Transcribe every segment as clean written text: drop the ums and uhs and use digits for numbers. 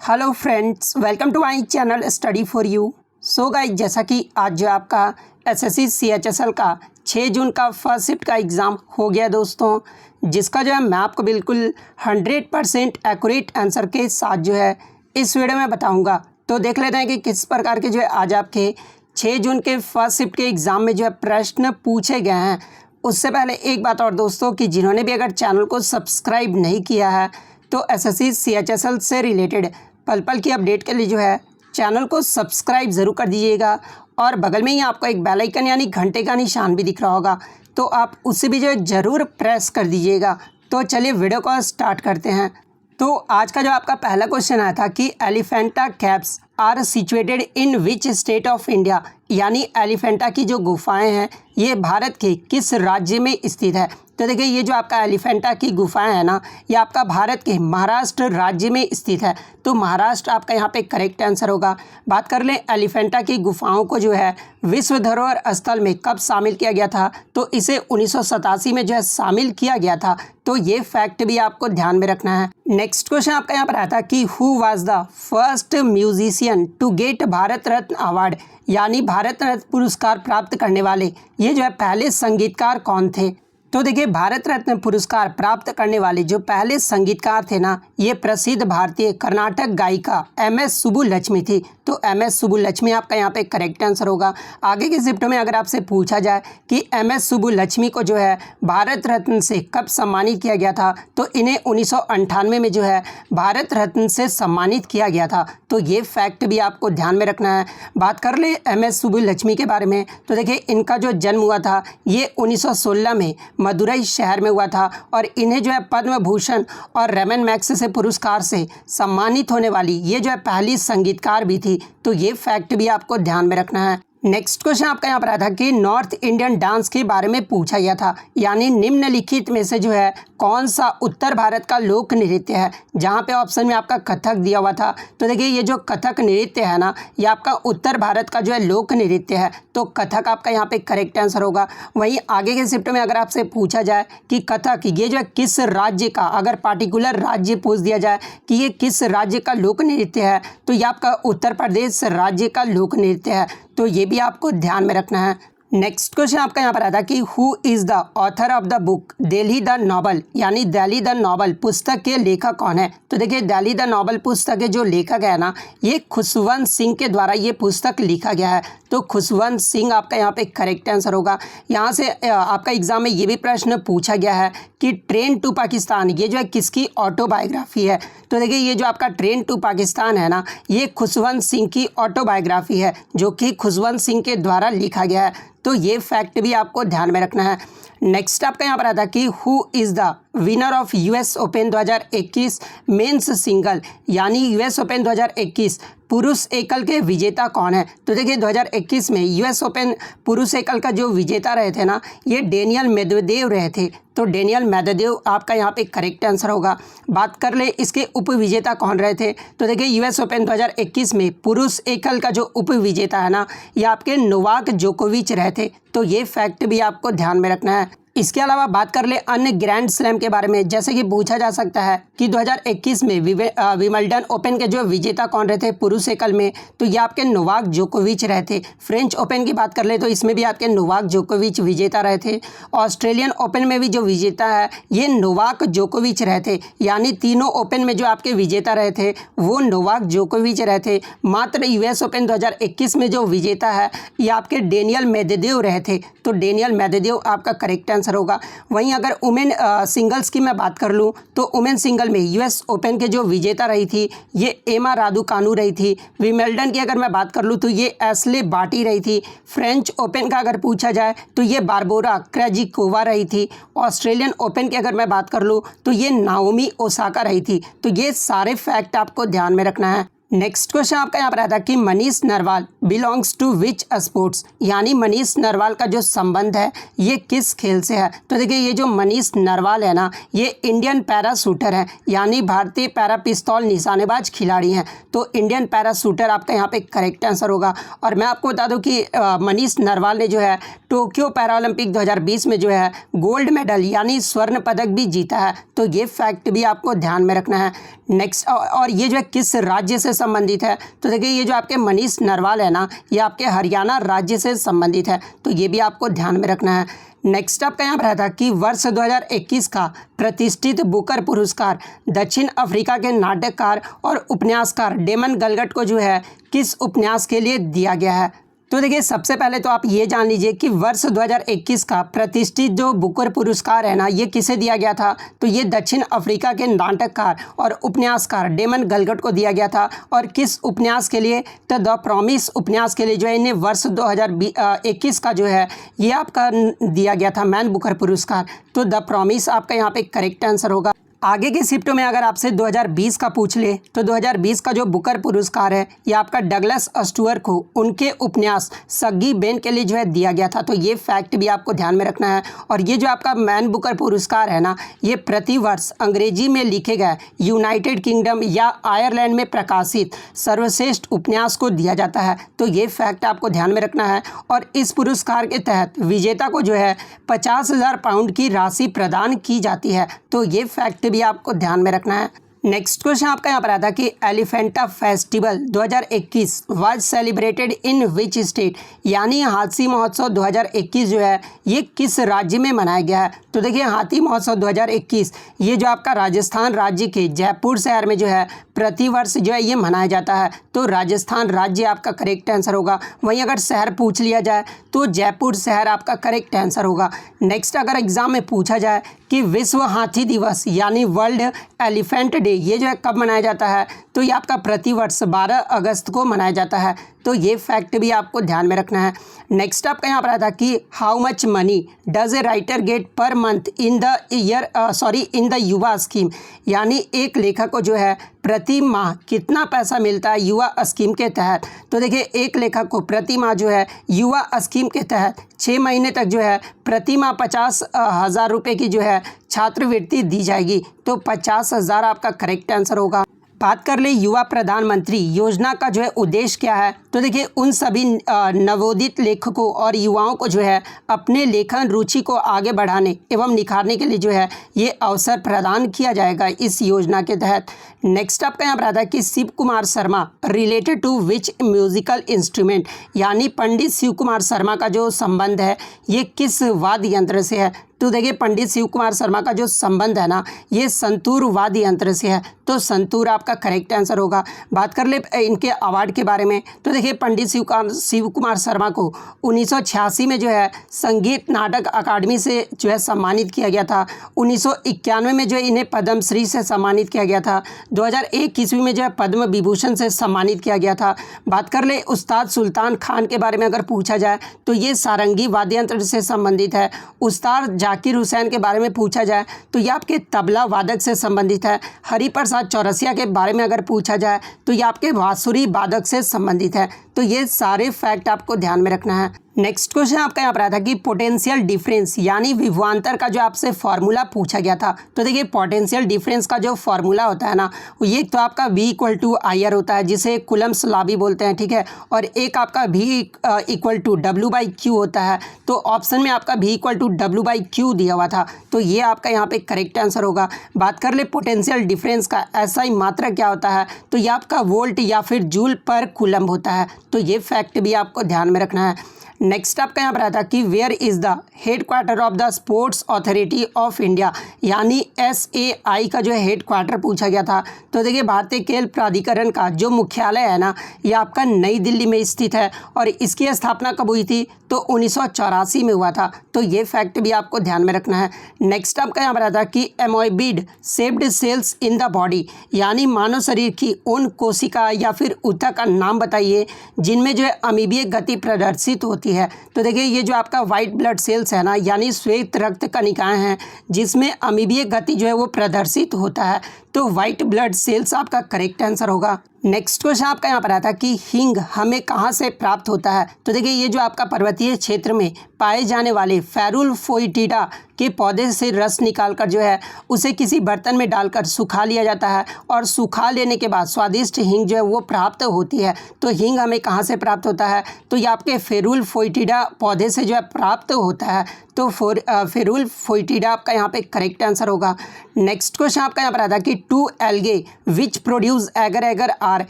Hello friends, welcome to my channel study for you. So guys, जैसा कि आज जो आपका एसएससी सीएचएसएल का 6 जून का फर्स्ट शिफ्ट का एग्ज़ाम हो गया दोस्तों, जिसका जो है मैं आपको बिल्कुल 100% एक्यूरेट आंसर के साथ जो है इस वीडियो में बताऊंगा। तो देख लेते हैं कि किस प्रकार के जो है आज आपके 6 जून के फर्स्ट शिफ्ट के एग्ज़ाम में जो है प्रश्न पूछे गए हैं। उससे पहले एक बात और दोस्तों, कि जिन्होंने भी अगर चैनल को सब्सक्राइब नहीं किया है तो एसएससी सीएचएसएल से रिलेटेड पल पल की अपडेट के लिए जो है चैनल को सब्सक्राइब ज़रूर कर दीजिएगा। और बगल में ही आपको एक बेल आइकन यानी घंटे का निशान भी दिख रहा होगा, तो आप उसे भी जो है ज़रूर प्रेस कर दीजिएगा। तो चलिए वीडियो को स्टार्ट करते हैं। तो आज का जो आपका पहला क्वेश्चन आया था कि Elephanta caves are situated in which state of India, यानी एलिफेंटा की जो गुफाएं हैं ये भारत के किस राज्य में स्थित है। तो देखिए, ये जो आपका एलिफेंटा की गुफाएं हैं ना, ये आपका भारत के महाराष्ट्र राज्य में स्थित है। तो महाराष्ट्र आपका यहाँ पे करेक्ट आंसर होगा। बात कर लें एलिफेंटा की गुफाओं को जो है विश्व धरोहर स्थल में कब शामिल किया गया था, तो इसे 1987 में जो है शामिल किया गया था। तो ये फैक्ट भी आपको ध्यान में रखना है। नेक्स्ट क्वेश्चन आपका यहाँ पर आता है कि who was the first musician to get Bharat Ratna award, यानी भारत रत्न पुरस्कार प्राप्त करने वाले ये जो है पहले संगीतकार कौन थे। तो देखिए, भारत रत्न पुरस्कार प्राप्त करने वाले जो पहले संगीतकार थे ना, ये प्रसिद्ध भारतीय कर्नाटक गायिका एम.एस. सुब्बुलक्ष्मी थी। तो एम.एस. सुब्बुलक्ष्मी आपका यहाँ पे करेक्ट आंसर होगा। आगे के शिफ्ट में अगर आपसे पूछा जाए कि एम.एस. सुब्बुलक्ष्मी को जो है भारत रत्न से कब सम्मानित किया गया था, तो इन्हें 1998 में जो है भारत रत्न से सम्मानित किया गया था। तो ये फैक्ट भी आपको ध्यान में रखना है। बात कर ले एम.एस. सुब्बुलक्ष्मी के बारे में, तो देखिए इनका जो जन्म हुआ था ये 1916 में मदुरई शहर में हुआ था, और इन्हें जो है पद्म भूषण और रमन मैग्सेसे पुरस्कार से सम्मानित होने वाली ये जो है पहली संगीतकार भी थी। तो ये फैक्ट भी आपको ध्यान में रखना है। नेक्स्ट क्वेश्चन आपका यहाँ पर आया था कि नॉर्थ इंडियन डांस के बारे में पूछा गया था, यानी निम्नलिखित में से जो है कौन सा उत्तर भारत का लोक नृत्य है, जहाँ पे ऑप्शन में आपका कथक दिया हुआ था। तो देखिए, ये जो कथक नृत्य है ना, ये आपका उत्तर भारत का जो है लोक नृत्य है। तो कथक आपका यहाँ पे करेक्ट आंसर होगा। वहीं आगे के शिफ्ट में अगर आपसे पूछा जाए कि कथक ये जो है किस राज्य का, अगर पार्टिकुलर राज्य पूछ दिया जाए कि ये किस राज्य का लोक नृत्य है, तो ये आपका उत्तर प्रदेश राज्य का लोक नृत्य है। तो ये भी आपको ध्यान में रखना है। नेक्स्ट क्वेश्चन आपका यहाँ पर आता है कि who is the author of the book Delhi the novel, यानी दिल्ली द नॉवल पुस्तक के लेखक कौन है। तो देखिए, दिल्ली द नॉवल पुस्तक के जो लेखक है ना, ये खुशवंत सिंह के द्वारा ये पुस्तक लिखा गया है। तो खुशवंत सिंह आपका यहाँ पे करेक्ट आंसर होगा। यहाँ से आपका एग्जाम में ये भी प्रश्न पूछा गया है कि ट्रेन टू पाकिस्तान ये जो है किसकी ऑटोबायोग्राफी है। तो देखिए, ये जो आपका ट्रेन टू पाकिस्तान है ना, ये खुशवंत सिंह की ऑटोबायोग्राफी है, जो कि खुशवंत सिंह के द्वारा लिखा गया है। तो ये फैक्ट भी आपको ध्यान में रखना है। नेक्स्ट आपका यहाँ पर आता है कि who is the winner of US open 2021 men's single, यानी यूएस ओपन 2021 पुरुष एकल के विजेता कौन है। तो देखिए, 2021 में यूएस ओपन पुरुष एकल का जो विजेता रहे थे ना, ये डेनियल मेदवेदेव रहे थे। तो डेनियल मेदवेदेव आपका यहाँ पे करेक्ट आंसर होगा। बात कर ले इसके उप विजेता कौन रहे थे, तो देखिए यूएस ओपन 2021 में पुरुष एकल का जो उप विजेता है ना, ये आपके नोवाक जोकोविच रहे थे। तो ये फैक्ट भी आपको ध्यान में रखना है। इसके अलावा बात कर ले अन्य ग्रैंड स्लैम के बारे में, जैसे कि पूछा जा सकता है कि 2021 में विंबलडन ओपन के जो विजेता कौन रहे थे पुरुष एकल में, तो ये आपके नोवाक जोकोविच रहे थे। फ्रेंच ओपन की बात कर ले तो इसमें भी आपके नोवाक जोकोविच विजेता रहे थे। ऑस्ट्रेलियन ओपन में भी जो विजेता है ये नोवाक जोकोविच रहे थे, यानी तीनों ओपन में जो आपके विजेता रहे थे वो नोवाक जोकोविच रहे थे। मात्र यूएस ओपन 2021 में जो विजेता है ये आपके डेनियल मेदवेदेव रहे थे। तो डेनियल मेदवेदेव आपका करेक्ट आंसर होगा। वहीं अगर वुमेन सिंगल्स की मैं बात कर लूँ, तो वुमेन सिंगल में यूएस ओपन के जो विजेता रही थी ये एमा रादुकानु रही थी। विंबलडन की अगर मैं बात कर लूँ तो ये एशले बार्टी रही थी। फ्रेंच ओपन का अगर पूछा जाए तो ये बारबोरा क्रेजिकोवा रही थी। ऑस्ट्रेलियन ओपन की अगर मैं बात कर लूँ तो ये नाओमी ओसाका रही थी। तो ये सारे फैक्ट आपको ध्यान में रखना है। नेक्स्ट क्वेश्चन आपका यहाँ पर आता है कि Manish Narwal belongs to which sports, यानी मनीष नरवाल का जो संबंध है ये किस खेल से है। तो देखिए ये जो मनीष नरवाल है ना, ये इंडियन पैरा शूटर है, यानी भारतीय पैरा पिस्तौल निशानेबाज खिलाड़ी हैं। तो इंडियन पैरा शूटर आपका यहाँ पे करेक्ट आंसर होगा। और मैं आपको बता दूं कि मनीष नरवाल ने जो है टोक्यो पैरालंपिक 2020 में जो है गोल्ड मेडल यानी स्वर्ण पदक भी जीता है। तो ये फैक्ट भी आपको ध्यान में रखना है। नेक्स्ट, और ये जो है किस राज्य से संबंधित है। तो देखिए ये जो आपके मनीष नरवाल है ना, ये आपके हरियाणा राज्य से संबंधित है। तो ये भी आपको ध्यान में रखना है। नेक्स्ट आपका यहाँ पर था कि वर्ष 2021 का प्रतिष्ठित बुकर पुरस्कार दक्षिण अफ्रीका के नाटककार और उपन्यासकार डेमन गलगट को जो है किस उपन्यास के लिए दिया गया है। तो देखिए सबसे पहले तो आप ये जान लीजिए कि वर्ष 2021 का प्रतिष्ठित जो बुकर पुरस्कार है ना, ये किसे दिया गया था। तो ये दक्षिण अफ्रीका के नाटककार और उपन्यासकार डेमन गलगट को दिया गया था। और किस उपन्यास के लिए, तो द प्रॉमिस उपन्यास के लिए जो है इन्हें वर्ष 2021 का जो है ये आपका दिया गया था मैन बुकर पुरस्कार। तो द प्रॉमिस आपका यहाँ पे करेक्ट आंसर होगा। आगे की शिफ्टों में अगर आपसे 2020 का पूछ ले तो 2020 का जो बुकर पुरस्कार है ये आपका डगलस स्टुअर्ट को उनके उपन्यास सग्गी बेन के लिए जो है दिया गया था। तो ये फैक्ट भी आपको ध्यान में रखना है। और ये जो आपका मैन बुकर पुरस्कार है ना, ये प्रतिवर्ष अंग्रेजी में लिखे गए यूनाइटेड किंगडम या आयरलैंड में प्रकाशित सर्वश्रेष्ठ उपन्यास को दिया जाता है। तो ये फैक्ट आपको ध्यान में रखना है। और इस पुरस्कार के तहत विजेता को जो है 50,000 पाउंड की राशि प्रदान की जाती है। तो ये फैक्ट भी आपको ध्यान में रखना है। नेक्स्ट क्वेश्चन आपका यहाँ पर आता है कि Elephanta festival 2021 was celebrated in which state, यानी हाथी महोत्सव 2021 जो है ये किस राज्य में मनाया गया है। तो देखिए हाथी महोत्सव 2021 ये जो आपका राजस्थान राज्य के जयपुर शहर में जो है प्रतिवर्ष जो है ये मनाया जाता है। तो राजस्थान राज्य आपका करेक्ट आंसर होगा। वहीं अगर शहर पूछ लिया जाए तो जयपुर शहर आपका करेक्ट आंसर होगा। नेक्स्ट अगर एग्जाम में पूछा जाए कि विश्व हाथी दिवस यानी वर्ल्ड एलिफेंट डे ये जो है कब मनाया जाता है, तो ये आपका प्रतिवर्ष 12 अगस्त को मनाया जाता है। तो ये फैक्ट भी आपको ध्यान में रखना है। नेक्स्ट आपका यहाँ पर आता कि how much money does a writer get per month in the Yuva scheme, यानी एक लेखक को जो है प्रति माह कितना पैसा मिलता है युवा स्कीम के तहत। तो देखिए एक लेखक को प्रति माह जो है युवा स्कीम के तहत 6 महीने तक जो है प्रति माह 50,000 रुपये की जो है छात्रवृत्ति दी जाएगी। तो 50,000 आपका करेक्ट आंसर होगा। बात कर ले युवा प्रधानमंत्री योजना का जो है उद्देश्य क्या है। तो देखिए उन सभी नवोदित लेखकों और युवाओं को जो है अपने लेखन रुचि को आगे बढ़ाने एवं निखारने के लिए जो है ये अवसर प्रदान किया जाएगा इस योजना के तहत। नेक्स्ट आपका यहाँ पर आता है कि Shiv Kumar Sharma related to which musical instrument, यानी पंडित शिव कुमार शर्मा का जो संबंध है ये किस वाद्य यंत्र से है। तो देखिए पंडित शिव कुमार शर्मा का जो संबंध है ना ये संतूर वाद्य यंत्र से है। तो संतूर आपका करेक्ट आंसर होगा। बात कर ले इनके अवार्ड के बारे में, तो देखिए पंडित शिव कुमार शर्मा को 1986 में जो है संगीत नाटक अकादमी से जो है सम्मानित किया गया था। 1991 में जो है इन्हें पद्मश्री से सम्मानित किया गया था। 2001 ईस्वी में जो है पद्म विभूषण से सम्मानित किया गया था। बात कर ले उस्ताद सुल्तान खान के बारे में अगर पूछा जाए तो ये सारंगी वाद्य यंत्र से संबंधित है। उस्ताद जाकिर हुसैन के बारे में पूछा जाए तो ये आपके तबला वादक से संबंधित है। हरिप्रसाद चौरसिया के बारे में अगर पूछा जाए तो ये आपके बांसुरी वादक से संबंधित है। तो ये सारे फैक्ट आपको ध्यान में रखना है। नेक्स्ट क्वेश्चन आपका यहाँ पर आया था कि पोटेंशियल डिफरेंस यानी विभवांतर का जो आपसे फॉर्मूला पूछा गया था। तो देखिए पोटेंशियल डिफरेंस का जो फॉर्मूला होता है ना ये तो आपका V = IR होता है जिसे कुलम्स लॉ भी बोलते हैं, ठीक है। और एक आपका V = W/Q होता है। तो ऑप्शन में आपका V = W/Q दिया हुआ था। तो ये आपका यहाँ पे करेक्ट आंसर होगा। बात कर ले पोटेंशियल डिफरेंस का SI मात्रा क्या होता है, तो ये आपका वोल्ट या फिर जूल पर कूलम होता है। तो ये फैक्ट भी आपको ध्यान में रखना है। नेक्स्ट आपका यहाँ पर आता कि where is the headquarter of the sports authority of India, यानी SAI का जो है हेडक्वार्टर पूछा गया था। तो देखिए भारतीय खेल प्राधिकरण का जो मुख्यालय है ना ये आपका नई दिल्ली में स्थित है। और इसकी स्थापना कब हुई थी, तो 1984 में हुआ था। तो ये फैक्ट भी आपको ध्यान में रखना है। नेक्स्ट आपका यहाँ पर आता कि amoeboid shaped cells in the body, यानी मानव शरीर की उन कोशिका या फिर ऊतक का नाम बताइए जिनमें जो है अमीबीय गति प्रदर्शित होती है। तो देखिए ये जो आपका वाइट ब्लड सेल्स है ना यानी श्वेत रक्त कणिकाएं हैं जिसमें अमीबीय गति जो है वो प्रदर्शित होता है। तो वाइट ब्लड सेल्स आपका करेक्ट आंसर होगा। नेक्स्ट क्वेश्चन आपका यहाँ पर आता है कि हींग हमें कहाँ से प्राप्त होता है। तो देखिए ये जो आपका पर्वतीय क्षेत्र में पाए जाने वाले फेरुल फोइटिडा के पौधे से रस निकालकर जो है उसे किसी बर्तन में डालकर सुखा लिया जाता है और सुखा लेने के बाद स्वादिष्ट हींग जो है वो प्राप्त होती है। तो हींग हमें कहाँ से प्राप्त होता है, तो ये आपके फेरुल फोइटिडा पौधे से जो है प्राप्त होता है। तो फेरुल फोइटिडा आपका यहाँ पे करेक्ट आंसर होगा। नेक्स्ट क्वेश्चन आपका यहाँ पर आता है कि two algae which produce agar agar are,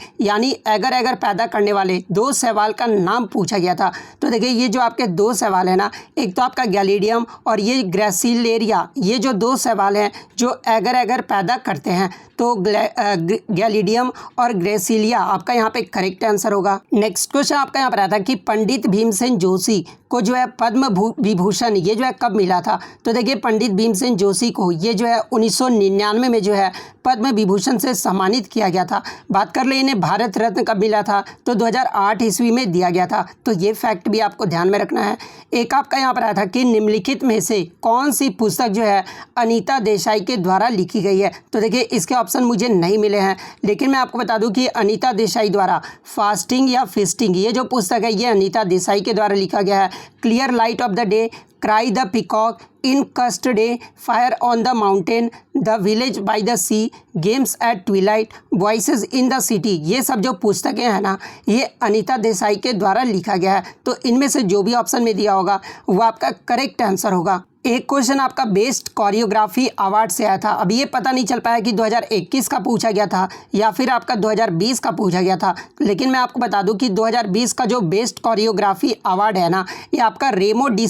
यानी एगर एगर पैदा करने वाले दो शैवाल का नाम पूछा गया था। तो देखिए ये जो आपके दो शैवाल है ना, एक तो आपका गैलिडियम और ये ग्रेसिलेरिया, ये जो दो शैवाल हैं जो एगर एगर पैदा करते हैं। तो गैलिडियम और ग्रेसिलिया आपका यहाँ पे करेक्ट आंसर होगा। नेक्स्ट क्वेश्चन आपका यहाँ पर आता है कि पंडित भीमसेन जोशी को जो है पद्म विभूषण ये जो है कब मिला था। तो देखिए पंडित भीमसेन जोशी को ये जो है 1999 में जो है पद्म विभूषण से सम्मानित किया गया था। बात कर ले इन्हें भारत रत्न कब मिला था, तो 2008 ईस्वी में दिया गया था। तो ये फैक्ट भी आपको ध्यान में रखना है। एक आपका यहाँ पर आया था कि निम्नलिखित में से कौन सी पुस्तक जो है अनीता देसाई के द्वारा लिखी गई है। तो देखिए इसके ऑप्शन मुझे नहीं मिले हैं, लेकिन मैं आपको बता दूं कि अनीता देसाई द्वारा फास्टिंग या फिस्टिंग ये जो पुस्तक है ये अनीता देसाई के द्वारा लिखा गया है। Clear light of the day, cry the peacock, in cast day, fire on the mountain, the village by the sea, games at twilight, voices in the city, ये सब जो पुस्तकें हैं ना ये अनीता देसाई के द्वारा लिखा गया है। तो इनमें से जो भी ऑप्शन में दिया होगा वो आपका करेक्ट आंसर होगा। एक क्वेश्चन आपका बेस्ट कोरियोग्राफी अवार्ड से आया था। अब ये पता नहीं चल पाया कि 2021 का पूछा गया था या फिर आपका 2020 का पूछा गया था, लेकिन मैं आपको बता दूं कि 2020 का जो बेस्ट कोरियोग्राफी अवार्ड है ना ये आपका रेमो डी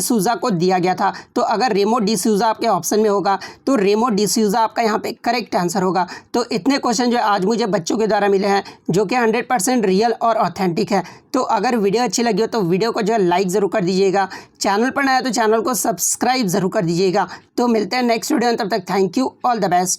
सूजा को दिया गया था। तो अगर रेमो डी सूजा आपके ऑप्शन में होगा तो रेमो डी सूजा आपका यहाँ पे करेक्ट आंसर होगा। तो इतने क्वेश्चन जो आज मुझे बच्चों के द्वारा मिले हैं जो कि 100% रियल और ऑथेंटिक है। तो अगर वीडियो अच्छी लगी हो तो वीडियो को जो है लाइक ज़रूर कर दीजिएगा, चैनल पर नया है तो चैनल को सब्सक्राइब ज़रूर कर दीजिएगा। तो मिलते हैं नेक्स्ट वीडियो में, तब तक thank you, all the best.